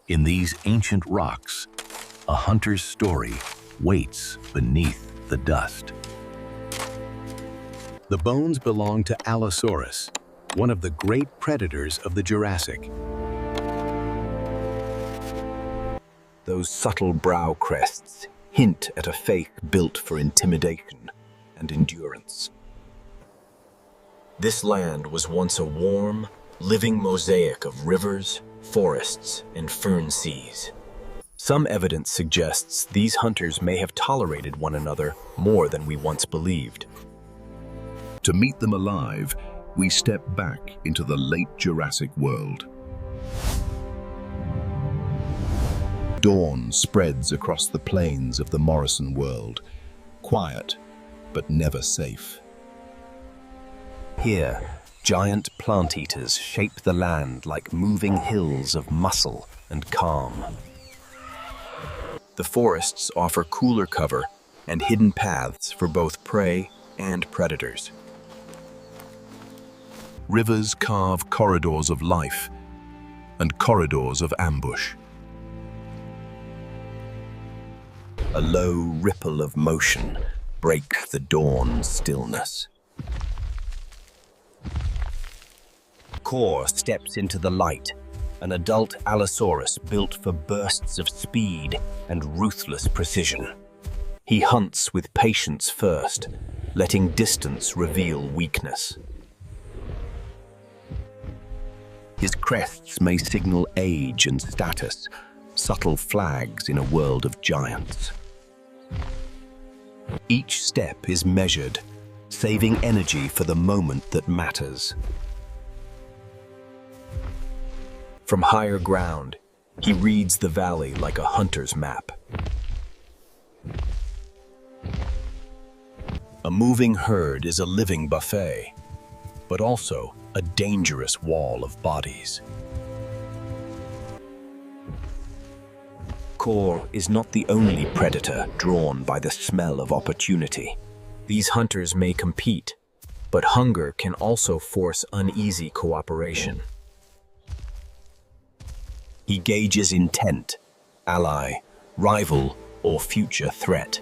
In these ancient rocks, a hunter's story waits beneath the dust. The bones belong to Allosaurus, one of the great predators of the Jurassic. Those subtle brow crests hint at a faith built for intimidation and endurance. This land was once a warm, living mosaic of rivers, forests, and fern seas. Some evidence suggests these hunters may have tolerated one another more than we once believed. To meet them alive, we step back into the late Jurassic world. Dawn spreads across the plains of the Morrison world, quiet but never safe. Here, giant plant-eaters shape the land like moving hills of muscle and calm. The forests offer cooler cover and hidden paths for both prey and predators. Rivers carve corridors of life and corridors of ambush. A low ripple of motion breaks the dawn stillness. Korr steps into the light, an adult Allosaurus built for bursts of speed and ruthless precision. He hunts with patience first, letting distance reveal weakness. His crests may signal age and status, subtle flags in a world of giants. Each step is measured, saving energy for the moment that matters. From higher ground, he reads the valley like a hunter's map. A moving herd is a living buffet, but also a dangerous wall of bodies. Korr is not the only predator drawn by the smell of opportunity. These hunters may compete, but hunger can also force uneasy cooperation. He gauges intent, ally, rival, or future threat.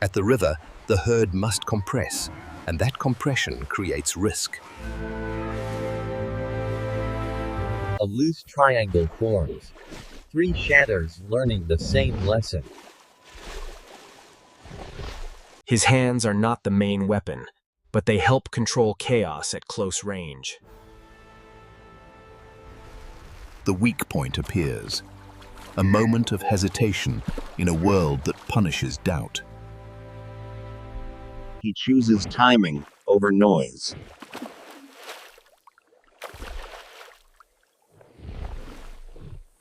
At the river, the herd must compress, and that compression creates risk. A loose triangle forms. 3 shadows learning the same lesson. His hands are not the main weapon, but they help control chaos at close range. The weak point appears, a moment of hesitation in a world that punishes doubt. He chooses timing over noise.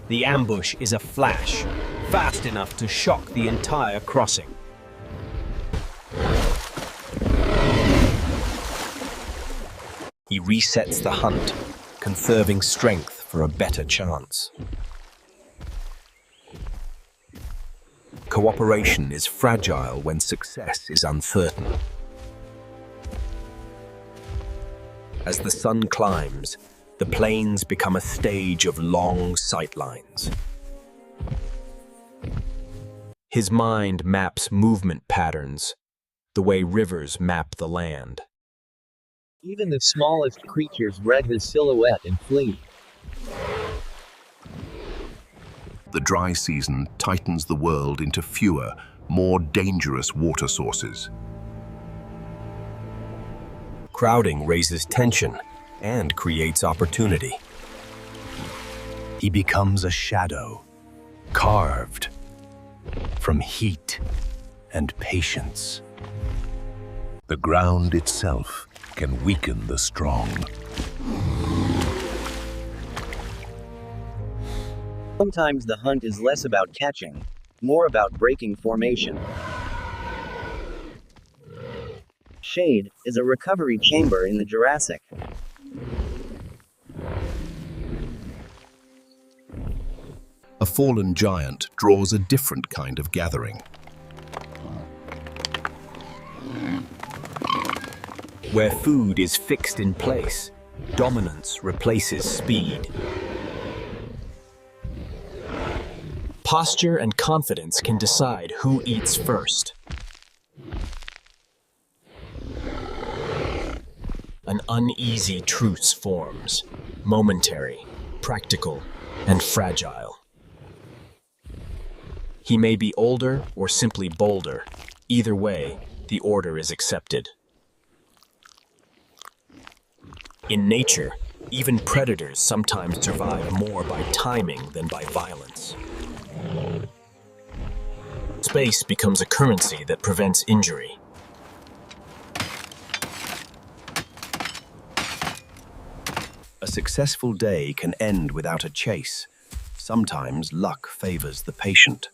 The ambush is a flash, fast enough to shock the entire crossing. He resets the hunt, conserving strength for a better chance. Cooperation is fragile when success is uncertain. As the sun climbs, the plains become a stage of long sightlines. His mind maps movement patterns, the way rivers map the land. Even the smallest creatures read his silhouette and flee. The dry season tightens the world into fewer, more dangerous water sources. Crowding raises tension and creates opportunity. He becomes a shadow, carved from heat and patience. The ground itself can weaken the strong. Sometimes the hunt is less about catching, more about breaking formation. Shade is a recovery chamber in the Jurassic. A fallen giant draws a different kind of gathering. Where food is fixed in place, dominance replaces speed. Posture and confidence can decide who eats first. An uneasy truce forms, momentary, practical, and fragile. He may be older or simply bolder. Either way, the order is accepted. In nature, even predators sometimes survive more by timing than by violence. Space becomes a currency that prevents injury. A successful day can end without a chase. Sometimes luck favors the patient.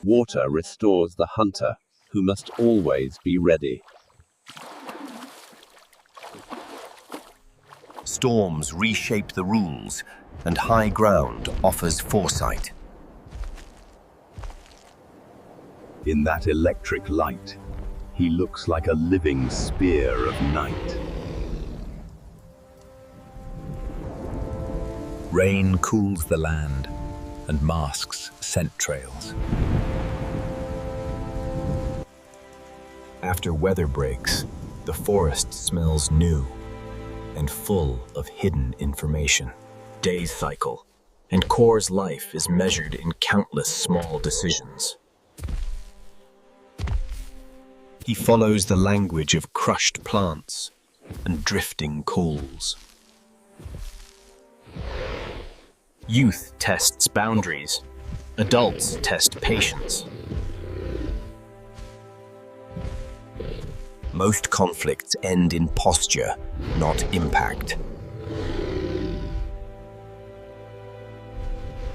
Water restores the hunter, who must always be ready. Storms reshape the rules, and high ground offers foresight. In that electric light, he looks like a living spear of night. Rain cools the land and masks scent trails. After weather breaks, the forest smells new and full of hidden information. Days cycle, and Korr's life is measured in countless small decisions. He follows the language of crushed plants and drifting coals. Youth tests boundaries. Adults test patience. Most conflicts end in posture, not impact.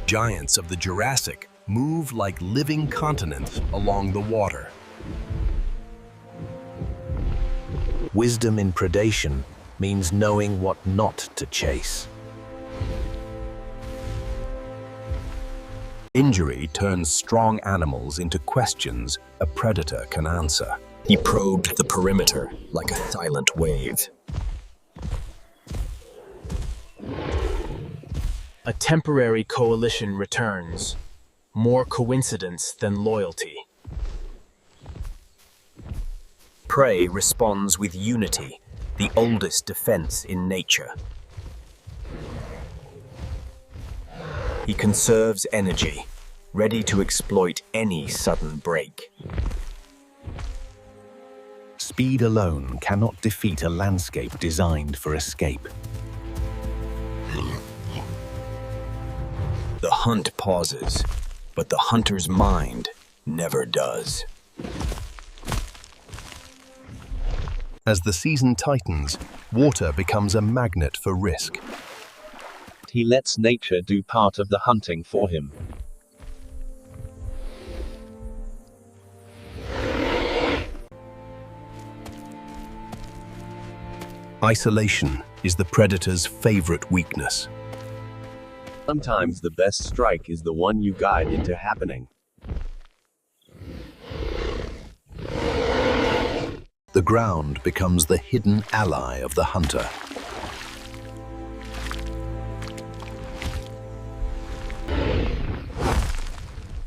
Giants of the Jurassic move like living continents along the water. Wisdom in predation means knowing what not to chase. Injury turns strong animals into questions a predator can answer. He probed the perimeter like a silent wave. A temporary coalition returns, more coincidence than loyalty. Prey responds with unity, the oldest defense in nature. He conserves energy, ready to exploit any sudden break. Speed alone cannot defeat a landscape designed for escape. The hunt pauses, but the hunter's mind never does. As the season tightens, water becomes a magnet for risk. He lets nature do part of the hunting for him. Isolation is the predator's favorite weakness. Sometimes the best strike is the one you guide into happening. The ground becomes the hidden ally of the hunter.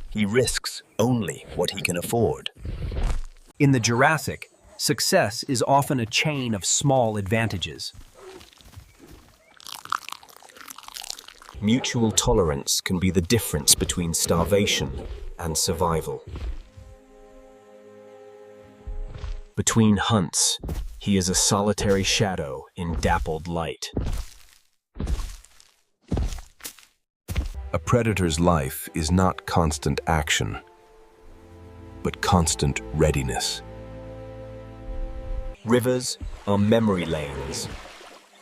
He risks only what he can afford. In the Jurassic, success is often a chain of small advantages. Mutual tolerance can be the difference between starvation and survival. Between hunts, he is a solitary shadow in dappled light. A predator's life is not constant action, but constant readiness. Rivers are memory lanes,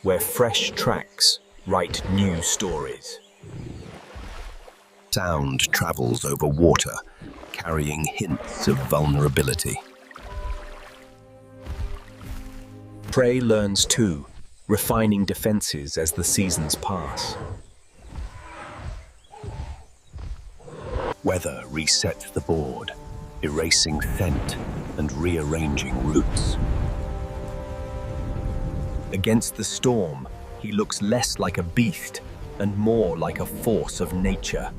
where fresh tracks write new stories. Sound travels over water, carrying hints of vulnerability. Prey learns too, refining defenses as the seasons pass. Weather resets the board, erasing scent and rearranging routes. Against the storm, he looks less like a beast and more like a force of nature.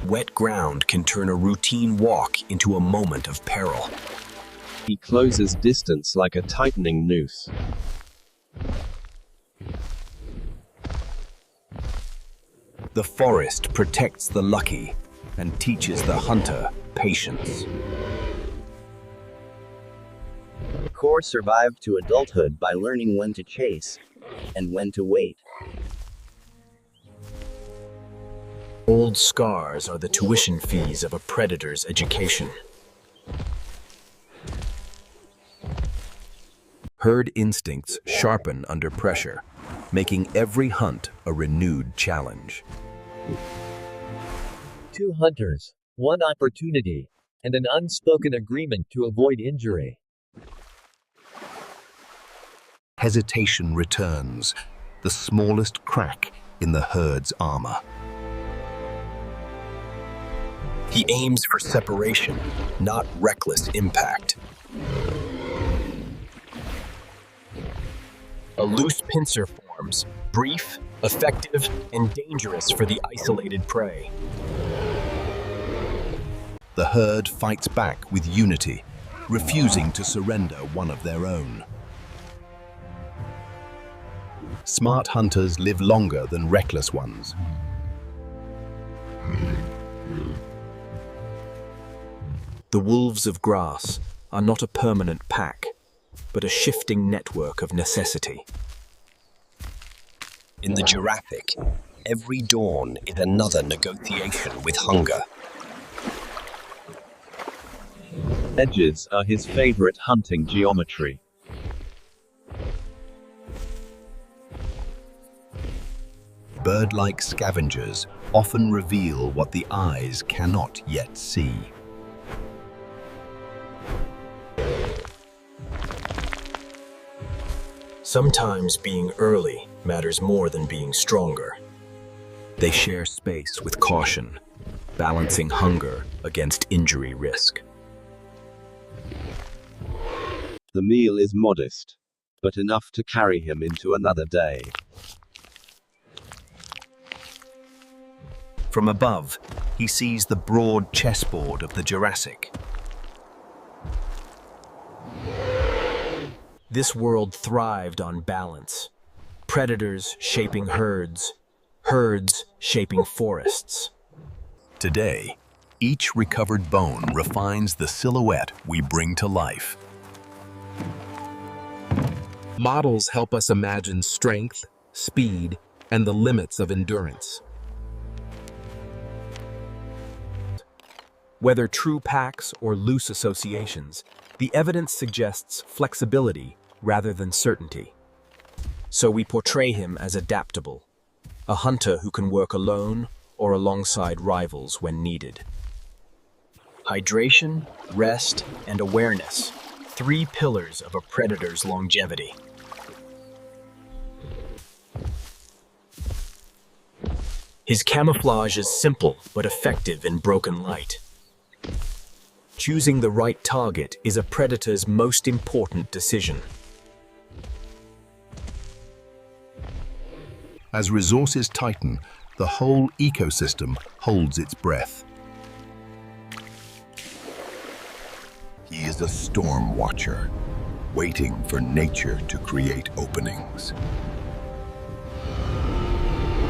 Wet ground can turn a routine walk into a moment of peril. He closes distance like a tightening noose. The forest protects the lucky and teaches the hunter patience. Korr survived to adulthood by learning when to chase and when to wait. Old scars are the tuition fees of a predator's education. Herd instincts sharpen under pressure, making every hunt a renewed challenge. 2 hunters, 1 opportunity, and an unspoken agreement to avoid injury. Hesitation returns, the smallest crack in the herd's armor. He aims for separation, not reckless impact. A loose pincer forms, brief, effective, and dangerous for the isolated prey. The herd fights back with unity, refusing to surrender one of their own. Smart hunters live longer than reckless ones. The wolves of grass are not a permanent pack, but a shifting network of necessity. In the Jurassic, every dawn is another negotiation with hunger. Edges are his favorite hunting geometry. Bird-like scavengers often reveal what the eyes cannot yet see. Sometimes being early matters more than being stronger. They share space with caution, balancing hunger against injury risk. The meal is modest, but enough to carry him into another day. From above, he sees the broad chessboard of the Jurassic. This world thrived on balance. Predators shaping herds, herds shaping forests. Today, each recovered bone refines the silhouette we bring to life. Models help us imagine strength, speed, and the limits of endurance. Whether true packs or loose associations, the evidence suggests flexibility rather than certainty. So we portray him as adaptable, a hunter who can work alone or alongside rivals when needed. Hydration, rest, and awareness, 3 pillars of a predator's longevity. His camouflage is simple but effective in broken light. Choosing the right target is a predator's most important decision. As resources tighten, the whole ecosystem holds its breath. He is a storm watcher, waiting for nature to create openings.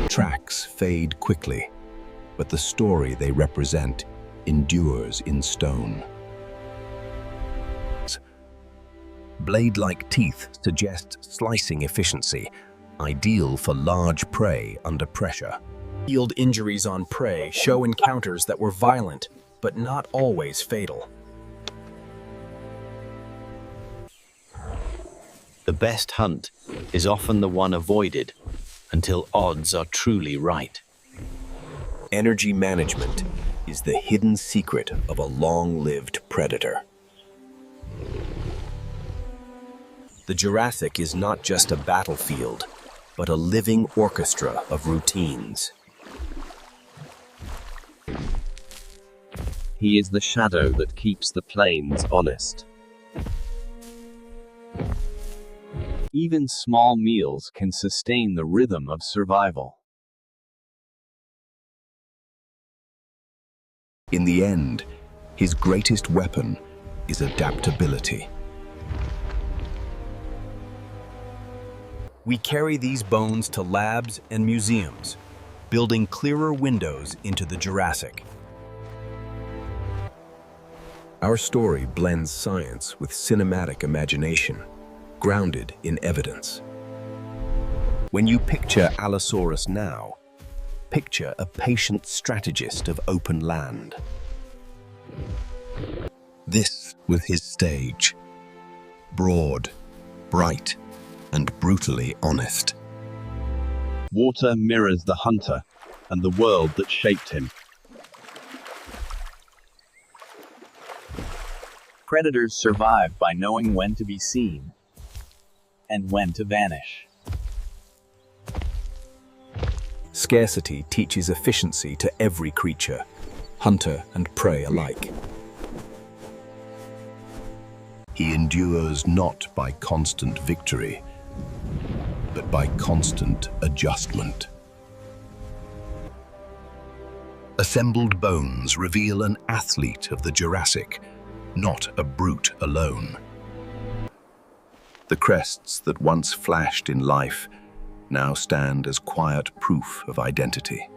Tracks fade quickly, but the story they represent endures in stone. Blade-like teeth suggest slicing efficiency, ideal for large prey under pressure. Field injuries on prey show encounters that were violent, but not always fatal. The best hunt is often the one avoided until odds are truly right. Energy management is the hidden secret of a long-lived predator. The Jurassic is not just a battlefield, but a living orchestra of routines. He is the shadow that keeps the plains honest. Even small meals can sustain the rhythm of survival. In the end, his greatest weapon is adaptability. We carry these bones to labs and museums, building clearer windows into the Jurassic. Our story blends science with cinematic imagination, grounded in evidence. When you picture Allosaurus now, picture a patient strategist of open land. This was his stage. Broad, bright, and brutally honest. Water mirrors the hunter and the world that shaped him. Predators survive by knowing when to be seen and when to vanish. Scarcity teaches efficiency to every creature, hunter and prey alike. He endures not by constant victory, but by constant adjustment. Assembled bones reveal an athlete of the Jurassic, not a brute alone. The crests that once flashed in life now stand as quiet proof of identity.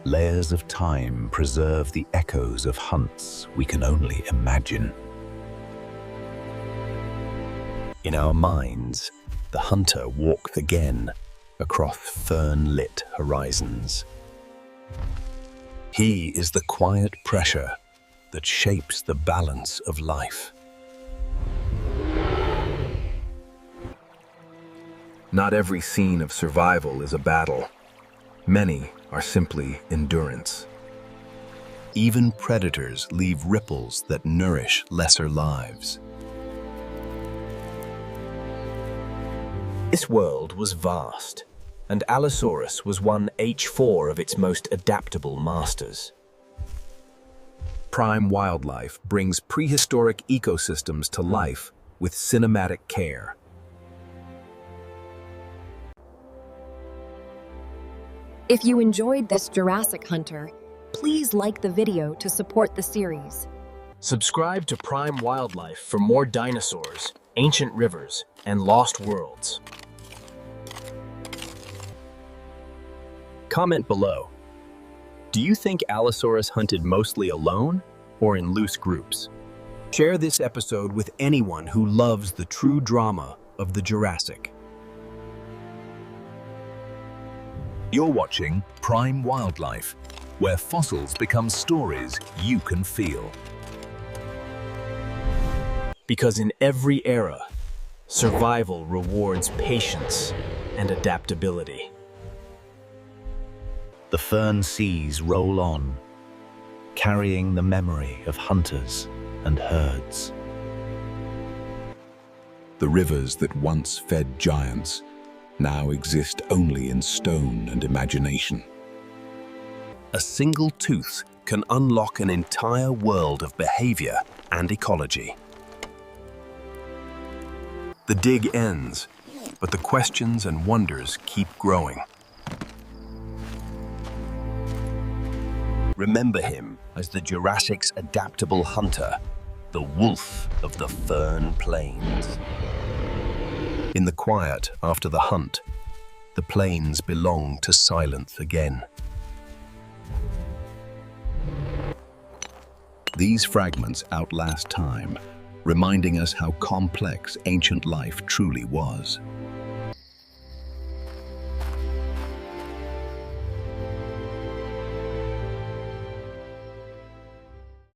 Layers of time preserve the echoes of hunts we can only imagine. In our minds, the hunter walks again across fern-lit horizons. He is the quiet pressure that shapes the balance of life. Not every scene of survival is a battle. Many are simply endurance. Even predators leave ripples that nourish lesser lives. This world was vast, and Allosaurus was one H4 of its most adaptable masters. Prime wildlife brings prehistoric ecosystems to life with cinematic care. If you enjoyed this Jurassic Hunter, please like the video to support the series. Subscribe to Prime Wildlife for more dinosaurs, ancient rivers, and lost worlds. Comment below. Do you think Allosaurus hunted mostly alone or in loose groups? Share this episode with anyone who loves the true drama of the Jurassic. You're watching Prime Wildlife, where fossils become stories you can feel. Because in every era, survival rewards patience and adaptability. The fern seas roll on, carrying the memory of hunters and herds. The rivers that once fed giants now exist only in stone and imagination. A single tooth can unlock an entire world of behavior and ecology. The dig ends, but the questions and wonders keep growing. Remember him as the Jurassic's adaptable hunter, the wolf of the Fern Plains. In the quiet after the hunt, the plains belong to silence again. These fragments outlast time, reminding us how complex ancient life truly was.